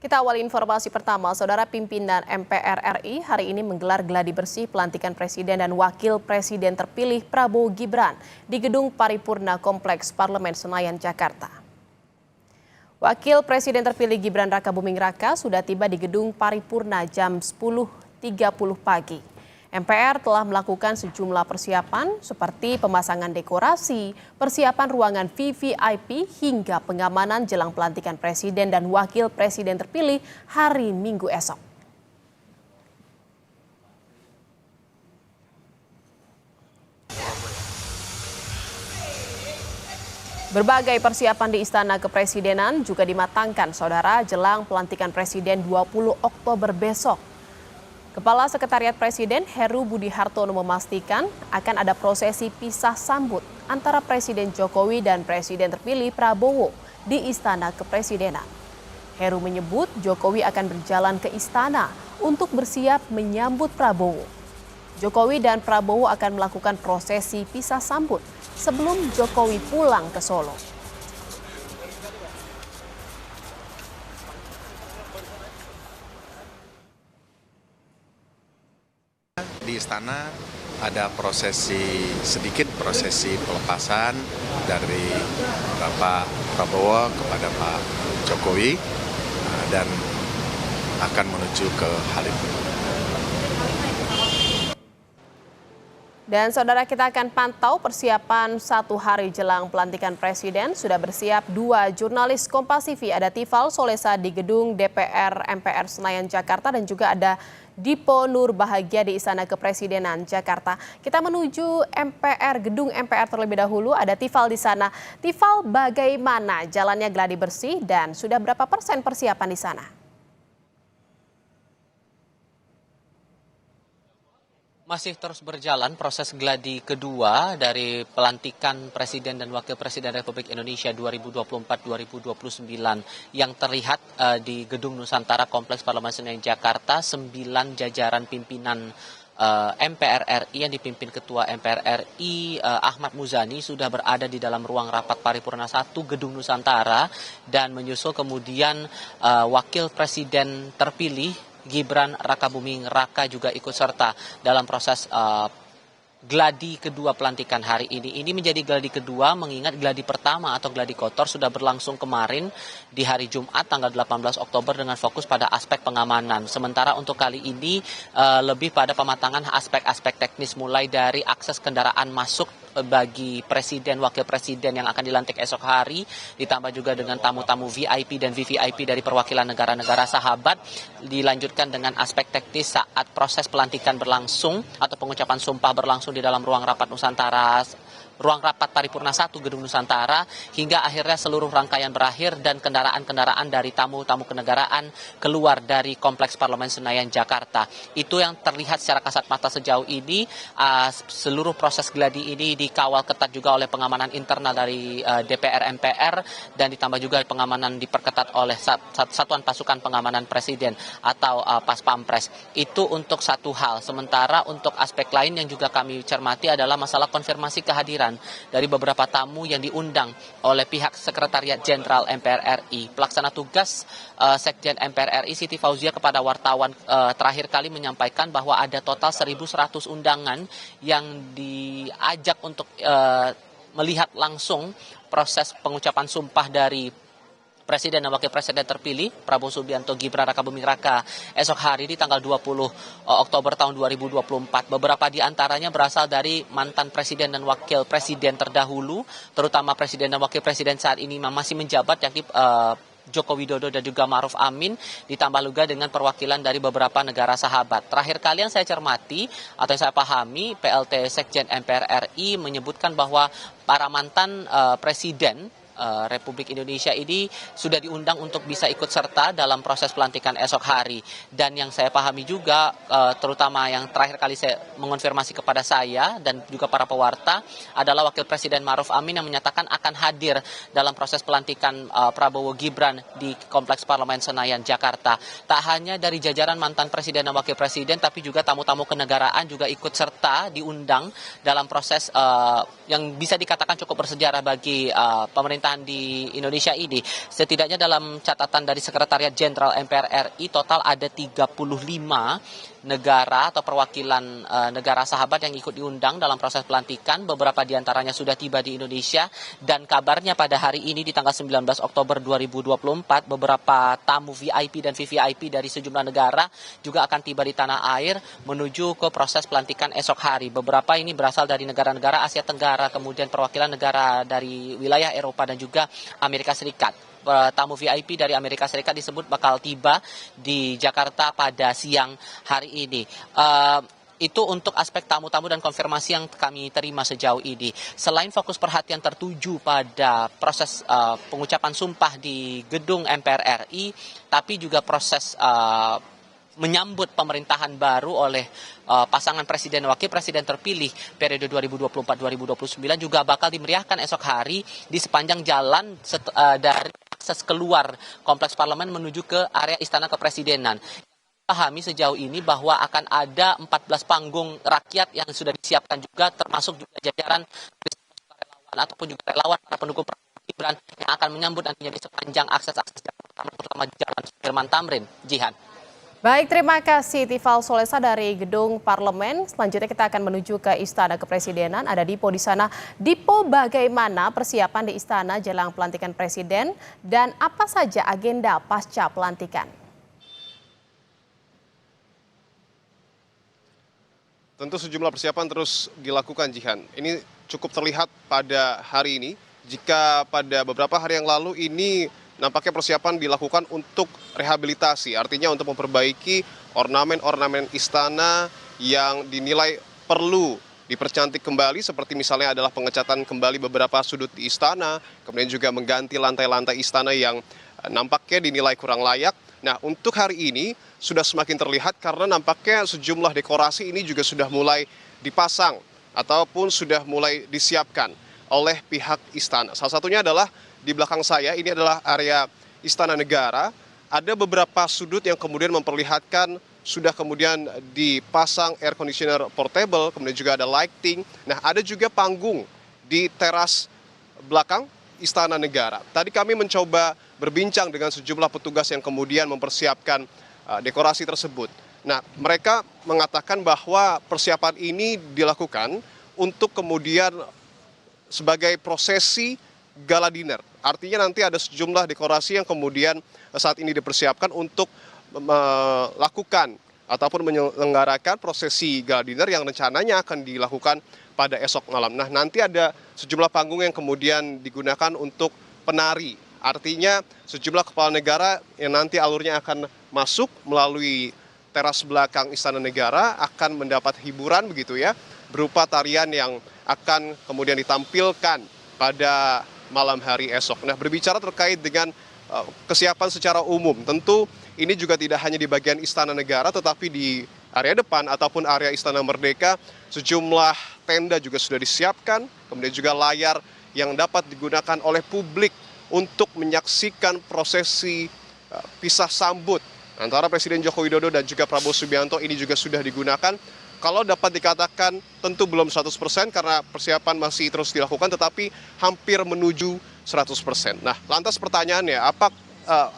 Kita awali informasi pertama, Saudara Pimpinan MPR RI hari ini menggelar gladi bersih pelantikan Presiden dan Wakil Presiden terpilih Prabowo Gibran di Gedung Paripurna Kompleks Parlemen Senayan, Jakarta. Wakil Presiden terpilih Gibran Rakabuming Raka sudah tiba di Gedung Paripurna jam 10.30 pagi. MPR telah melakukan sejumlah persiapan seperti pemasangan dekorasi, persiapan ruangan VVIP hingga pengamanan jelang pelantikan Presiden dan Wakil Presiden terpilih hari Minggu esok. Berbagai persiapan di Istana Kepresidenan juga dimatangkan, Saudara, jelang pelantikan Presiden 20 Oktober besok. Kepala Sekretariat Presiden Heru Budi Hartono memastikan akan ada prosesi pisah sambut antara Presiden Jokowi dan Presiden terpilih Prabowo di Istana Kepresidenan. Heru menyebut Jokowi akan berjalan ke istana untuk bersiap menyambut Prabowo. Jokowi dan Prabowo akan melakukan prosesi pisah sambut sebelum Jokowi pulang ke Solo. Di istana ada sedikit prosesi pelepasan dari Bapak Prabowo kepada Pak Jokowi dan akan menuju ke Halim. Dan Saudara, kita akan pantau persiapan satu hari jelang pelantikan Presiden. Sudah bersiap dua jurnalis Kompas TV, ada Tifal Solesa di Gedung DPR MPR Senayan, Jakarta, dan juga ada Dipo Nur Bahagia di Istana Kepresidenan, Jakarta. Kita menuju gedung MPR terlebih dahulu, ada Tifal di sana. Tifal, bagaimana jalannya gladi bersih dan sudah berapa persen persiapan di sana? Masih terus berjalan proses gladi kedua dari pelantikan Presiden dan Wakil Presiden Republik Indonesia 2024-2029 yang terlihat di Gedung Nusantara Kompleks Parlemen Senayan, Jakarta. 9 jajaran pimpinan MPR RI yang dipimpin Ketua MPR RI Ahmad Muzani sudah berada di dalam ruang rapat Paripurna 1 Gedung Nusantara, dan menyusul kemudian Wakil Presiden terpilih Gibran Rakabuming Raka juga ikut serta dalam proses gladi kedua pelantikan hari ini. Ini menjadi gladi kedua mengingat gladi pertama atau gladi kotor sudah berlangsung kemarin di hari Jumat tanggal 18 Oktober dengan fokus pada aspek pengamanan. Sementara untuk kali ini lebih pada pematangan aspek-aspek teknis, mulai dari akses kendaraan masuk bagi Presiden, Wakil Presiden yang akan dilantik esok hari, ditambah juga dengan tamu-tamu VIP dan VVIP dari perwakilan negara-negara sahabat, dilanjutkan dengan aspek teknis saat proses pelantikan berlangsung atau pengucapan sumpah berlangsung di dalam ruang rapat Paripurna 1 Gedung Nusantara, hingga akhirnya seluruh rangkaian berakhir dan kendaraan-kendaraan dari tamu-tamu kenegaraan keluar dari Kompleks Parlemen Senayan, Jakarta. Itu yang terlihat secara kasat mata sejauh ini. Seluruh proses gladi ini dikawal ketat juga oleh pengamanan internal dari DPR MPR, dan ditambah juga pengamanan diperketat oleh Satuan Pasukan Pengamanan Presiden atau Pas Pampres. Itu untuk satu hal. Sementara untuk aspek lain yang juga kami cermati adalah masalah konfirmasi kehadiran dari beberapa tamu yang diundang oleh pihak Sekretariat Jenderal MPR RI. Pelaksana tugas Sekjen MPR RI Siti Fauzia kepada wartawan terakhir kali menyampaikan bahwa ada total 1.100 undangan yang diajak untuk melihat langsung proses pengucapan sumpah dari Presiden dan Wakil Presiden terpilih Prabowo Subianto Gibran Rakabuming Raka esok hari di tanggal 20 Oktober tahun 2024. Beberapa di antaranya berasal dari mantan Presiden dan Wakil Presiden terdahulu, terutama Presiden dan Wakil Presiden saat ini masih menjabat, yakni Joko Widodo dan juga Ma'ruf Amin, ditambah juga dengan perwakilan dari beberapa negara sahabat. Terakhir kali yang saya cermati atau yang saya pahami, PLT Sekjen MPR RI menyebutkan bahwa para mantan Presiden Republik Indonesia ini sudah diundang untuk bisa ikut serta dalam proses pelantikan esok hari. Dan yang saya pahami juga, terutama yang terakhir kali saya mengonfirmasi kepada saya dan juga para pewarta, adalah Wakil Presiden Ma'ruf Amin yang menyatakan akan hadir dalam proses pelantikan Prabowo Gibran di Kompleks Parlemen Senayan, Jakarta. Tak hanya dari jajaran mantan Presiden dan Wakil Presiden, tapi juga tamu-tamu kenegaraan juga ikut serta diundang dalam proses yang bisa dikatakan cukup bersejarah bagi pemerintahan pemerintahan di Indonesia ini, setidaknya dalam catatan dari Sekretariat Jenderal MPR RI, total ada 35 negara atau perwakilan negara sahabat yang ikut diundang dalam proses pelantikan. Beberapa diantaranya sudah tiba di Indonesia, dan kabarnya pada hari ini di tanggal 19 Oktober 2024 beberapa tamu VIP dan VVIP dari sejumlah negara juga akan tiba di tanah air menuju ke proses pelantikan esok hari. Beberapa ini berasal dari negara-negara Asia Tenggara, kemudian perwakilan negara dari wilayah Eropa dan juga Amerika Serikat. Tamu VIP dari Amerika Serikat disebut bakal tiba di Jakarta pada siang hari ini. Itu untuk aspek tamu-tamu dan konfirmasi yang kami terima sejauh ini. Selain fokus perhatian tertuju pada proses pengucapan sumpah di gedung MPR RI, tapi juga proses menyambut pemerintahan baru oleh pasangan presiden dan wakil presiden terpilih periode 2024-2029 juga bakal dimeriahkan esok hari di sepanjang jalan dari akses keluar kompleks parlemen menuju ke area istana kepresidenan. Pahami sejauh ini bahwa akan ada 14 panggung rakyat yang sudah disiapkan juga, termasuk juga jajaran relawan ataupun juga relawan para pendukung Prabowo Gibran yang akan menyambut nantinya di sepanjang akses-akses jalan, terutama Jalan Sudirman Tamrin. Jihan. Baik, terima kasih Tifal Solesa dari Gedung Parlemen. Selanjutnya kita akan menuju ke Istana Kepresidenan. Ada Dipo di sana. Dipo, bagaimana persiapan di Istana jelang pelantikan Presiden dan apa saja agenda pasca pelantikan? Tentu sejumlah persiapan terus dilakukan, Jihan. Ini cukup terlihat pada hari ini. Jika pada beberapa hari yang lalu ini nampaknya persiapan dilakukan untuk rehabilitasi, artinya untuk memperbaiki ornamen-ornamen istana yang dinilai perlu dipercantik kembali, seperti misalnya adalah pengecatan kembali beberapa sudut di istana, kemudian juga mengganti lantai-lantai istana yang nampaknya dinilai kurang layak. Nah, untuk hari ini sudah semakin terlihat karena nampaknya sejumlah dekorasi ini juga sudah mulai dipasang ataupun sudah mulai disiapkan oleh pihak istana. Salah satunya adalah di belakang saya, ini adalah area Istana Negara. Ada beberapa sudut yang kemudian memperlihatkan sudah kemudian dipasang air conditioner portable, kemudian juga ada lighting. Nah, ada juga panggung di teras belakang Istana Negara. Tadi kami mencoba berbincang dengan sejumlah petugas yang kemudian mempersiapkan dekorasi tersebut. Nah, mereka mengatakan bahwa persiapan ini dilakukan untuk kemudian sebagai prosesi gala dinner. Artinya nanti ada sejumlah dekorasi yang kemudian saat ini dipersiapkan untuk melakukan ataupun menyelenggarakan prosesi gala dinner yang rencananya akan dilakukan pada esok malam. Nah, nanti ada sejumlah panggung yang kemudian digunakan untuk penari. Artinya sejumlah kepala negara yang nanti alurnya akan masuk melalui teras belakang Istana Negara akan mendapat hiburan begitu ya, berupa tarian yang akan kemudian ditampilkan pada malam hari esok. Nah, berbicara terkait dengan kesiapan secara umum, tentu ini juga tidak hanya di bagian Istana Negara, tetapi di area depan ataupun area Istana Merdeka, sejumlah tenda juga sudah disiapkan, kemudian juga layar yang dapat digunakan oleh publik untuk menyaksikan prosesi pisah sambut antara Presiden Joko Widodo dan juga Prabowo Subianto ini juga sudah digunakan. Kalau dapat dikatakan tentu belum 100% karena persiapan masih terus dilakukan, tetapi hampir menuju 100%. Nah, lantas pertanyaannya, apa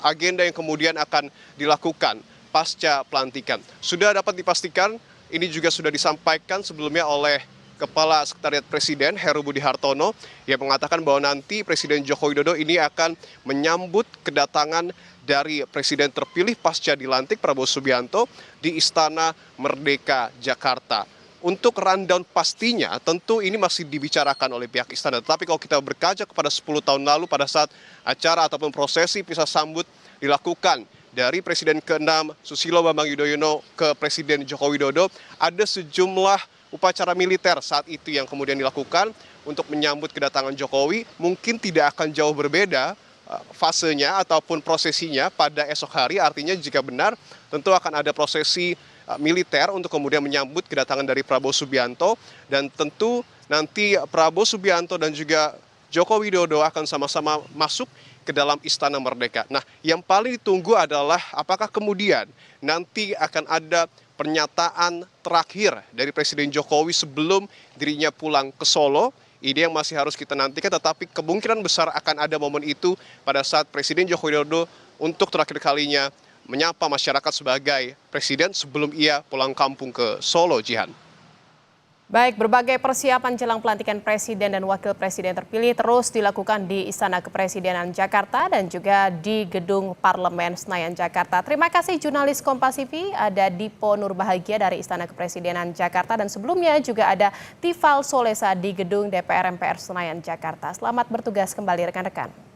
agenda yang kemudian akan dilakukan pasca pelantikan? Sudah dapat dipastikan, ini juga sudah disampaikan sebelumnya oleh Kepala Sekretariat Presiden Heru Budi Hartono yang mengatakan bahwa nanti Presiden Joko Widodo ini akan menyambut kedatangan dari Presiden terpilih pasca dilantik Prabowo Subianto di Istana Merdeka Jakarta. Untuk rundown pastinya tentu ini masih dibicarakan oleh pihak istana. Tetapi kalau kita berkaca kepada 10 tahun lalu pada saat acara ataupun prosesi pisah sambut dilakukan dari Presiden ke-6 Susilo Bambang Yudhoyono ke Presiden Joko Widodo, ada sejumlah upacara militer saat itu yang kemudian dilakukan untuk menyambut kedatangan Jokowi. Mungkin tidak akan jauh berbeda fasenya ataupun prosesinya pada esok hari. Artinya jika benar tentu akan ada prosesi militer untuk kemudian menyambut kedatangan dari Prabowo Subianto, dan tentu nanti Prabowo Subianto dan juga Joko Widodo akan sama-sama masuk ke dalam Istana Merdeka. Nah, yang paling ditunggu adalah apakah kemudian nanti akan ada pernyataan terakhir dari Presiden Jokowi sebelum dirinya pulang ke Solo. ini yang masih harus kita nantikan, tetapi kemungkinan besar akan ada momen itu pada saat Presiden Joko Widodo untuk terakhir kalinya menyapa masyarakat sebagai presiden sebelum ia pulang kampung ke Solo, Jihan. Baik, berbagai persiapan jelang pelantikan Presiden dan Wakil Presiden terpilih terus dilakukan di Istana Kepresidenan Jakarta dan juga di Gedung Parlemen Senayan Jakarta. Terima kasih jurnalis Kompas TV, ada Dipo Nurbahagia dari Istana Kepresidenan Jakarta dan sebelumnya juga ada Tifal Solesa di Gedung DPR MPR Senayan Jakarta. Selamat bertugas kembali rekan-rekan.